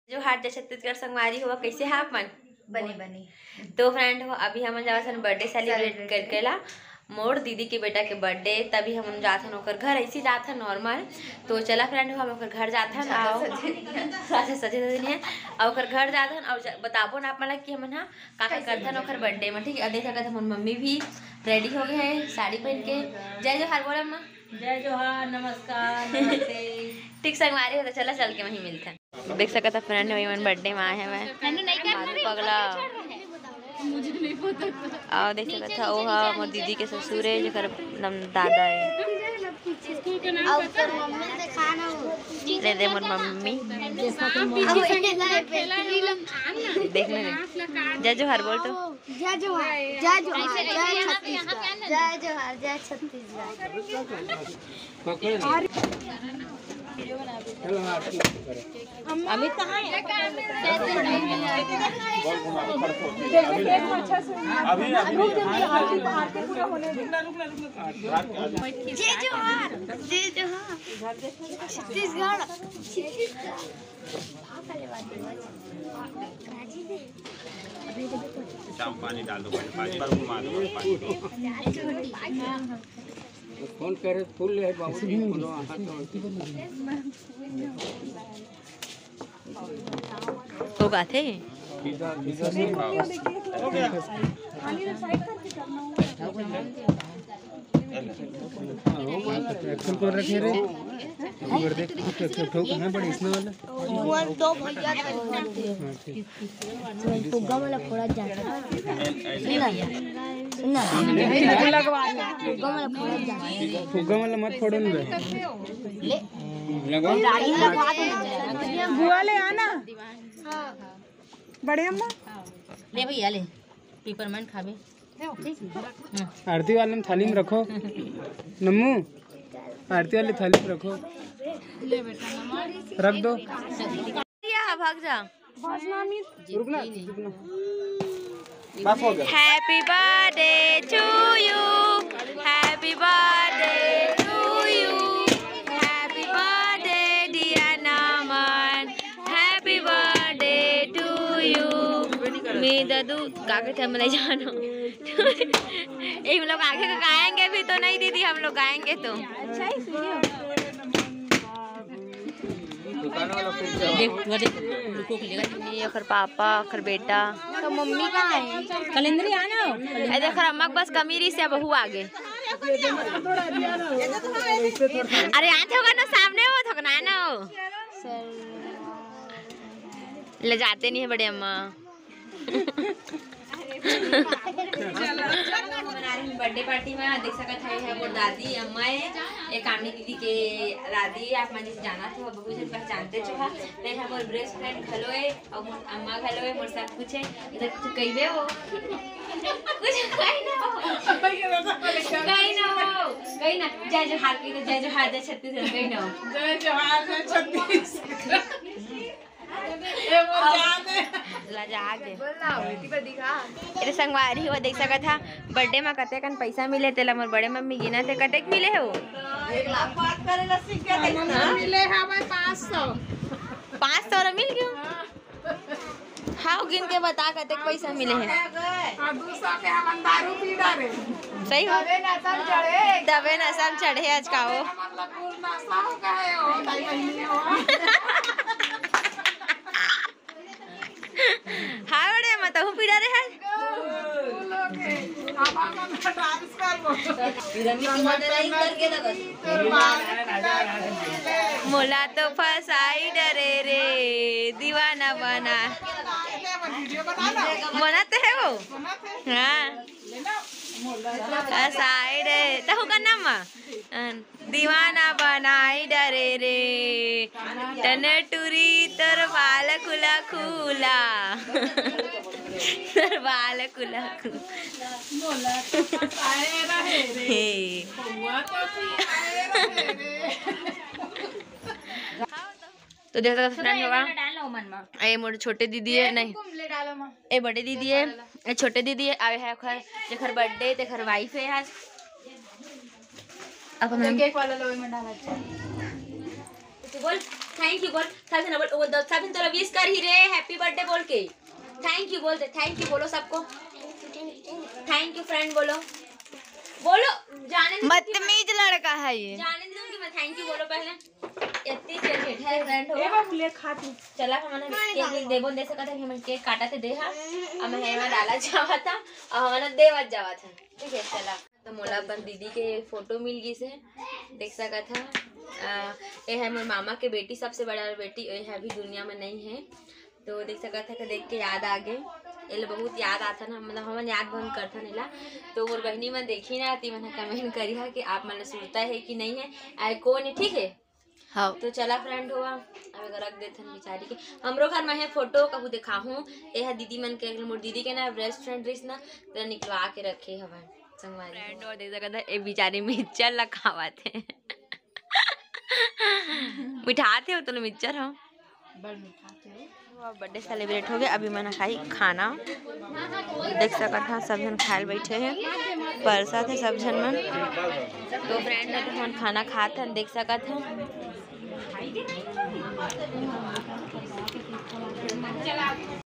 जो हाट जय छत्तीसगढ़ संगवारी हुआ कैसे है अपन बनी बनी। तो फ्रेंड हो अभी हम जावत बर्थडे सेलिब्रेट करकेला मोर दीदी के बेटा के बर्थडे तभी हम जाथन ओकर घर ऐसे जाथन नॉर्मल। तो चला फ्रेंड हो हम ओकर घर जाथन आओ सजे दिन है और ओकर घर जाथन और बताबो ना अपन कि हमन हा का करथन ओकर बर्थडे में। ठीक है देख सकत हमन मम्मी भी रेडी हो गए हैं साड़ी पहन के। जय जोहार बोला अम्मा। जय जोहार नमस्कार नमस्ते। ठीक संगवारी हो तो चला चल के वहीं मिलते हैं। देख सकता फ्रेंड है बर्थडे में आए हैं पगला और देख सकता था वो मोर दीदी के ससुर है जो दादा है ले दे मोर मम्मी देखने जय जोहार बोल तो जय जोहार जय जोहार जय छत्तीसगढ़ जय जोहार जय छत्तीसगढ़। अमित कहाँ है? जय जोहार जय जोहार छत्तीसगढ़। पानी डाल दो पानी पर घुमा दो फोन करे फुल है बाबू तो का थे एक्शन कर रखे रे उधर देख ठोक है बड़ी इसमें वाला वन तो भैया फुग्गा वाला फोड़ा जाता ना लगवा फुग्गा वाला फोड़ा जाता फुग्गा वाला मत फोड़ो ना ले लगवा लगवा दो बुआ ले आना बड़े अम्मा ले भैया ले पेपरमेंट खावे आरती वाले में थाली में रखो नम्मू आरती वाली थाली में रखो ले बेटा रख दो भाग जा रुकना बस हो गया। Happy birthday to you happy birthday to you happy birthday dear Naman happy birthday to you मी दादू का कहते हम नहीं जानो हम लोग आगे का गाएंगे भी तो नहीं दीदी हम लोग गाएंगे तो अच्छा ही सुनियो ये ओकर पापा ओकर बेटा तो मम्मी कहाँ है? कैलेंडर आना ए देख अम्मा बस कमीरी से बहू आगे अरे आज होगा ना सामने हो थकना ना ले जाते नहीं है बड़े अम्मा बर्थडे पार्टी में देख सकते है वो दादी अम्मा है एक कामनी दीदी के दादी आप मन से जाना थे बहुत जन पहचानते जो है नहीं है मोर बेस्ट फ्रेंड खलो है और अम्मा खलो है मोर साथ कुछ है इधर कुछ कहिबे हो कुछ कहीं ना हो कहीं ना जय जोहार के जय जोहार जय छत्तीसगढ़ कहीं ना हो जय जोहार जय छत्तीसगढ़ संगवारी हो देख सका था बर्थडे में कते कन पैसा मिले तेला मोर बड़े मम्मी गिना थे कते मिले हो 1 लाख बात करे ला सीख के मिले हमें 500 मिल गयो हाँ गिन के बता कते पैसा मिले हैं और 200 के हम दारू पी डाले सही हो तबे नशा चढ़े आज का हो मतलब पूर्ण नाश्ता हो गए हो 2 महीने हो हाँ बड़े मत हूँ पीड़ा रहे हैं मोला तो फसाई डरे रे दीवाना बना बनाते है वो हाँ फसाई डरे तो का नाम दीवाना बनाई डरे रे टन टूरी तर बाल खुला खुला तर बाल खुला तो देख सकते फ्रेंड होगा ये मोर छोटे दीदी है नहीं ये बड़े दीदी है ये छोटे दीदी है आए है जेखर बर्थडे तेखर वाइफ है आज अब हम केक वाला लोई में डाला यू बोल, थैंक यू बोल, सब जन बोल, वो सब जन तोरा विश कर ही रे, हैप्पी बर्थडे बोल के थैंक यू बोल दे, थैंक यू बोलो सबको, थैंक यू फ्रेंड बोलो, बोलो जाने दो, बदतमीज लड़का है ये। जाने दूंगी मैं, थैंक यू बोलो पहले, इतनी फेवरेट है फ्रेंड हो। ले खाती चला हमने केक देबो दे सकता है, हम केक काटा थे देहा, अब मैं हेमा डाला जावा था और हमने देवत जावा था, ठीक है। चला तो मोला अपन दीदी के फोटो मिल गई से, देख सका था। ये है मेरे मामा के बेटी, सबसे बड़ा बेटी, ये है अभी दुनिया में नहीं है, तो देख सका था कि देख के याद आ गए, ये बहुत याद आता ना, मतलब हम याद बंद करता नहीं ला। तो मोर बहनी मन देखी ना आती, मैंने कमेंट करी है कि आप मैंने सुनता है कि नहीं है, आए कौन है, ठीक है। हाँ तो चला फ्रेंड हुआ, अब रख देते हैं बेचारी के, हमरो घर में है फोटो, कहूँ दिखाऊँ, ये है दीदी मन के, मोर दीदी के ना रेस्टोरेंट रिस ना तो निकलवा के रखे हवा संगवारी फ्रेंड, और देख सकता है ये बेचारी मिक्सचर लखावा थे मिठाते हो तो मिक्सचर हो बर्थडे सेलिब्रेट हो गया। अभी मैंने खाई खाना, देख सकता था सब जन खाए बैठे हैं, परसा थे सब जन मन, तो फ्रेंड हम खाना खाते देख सकता था।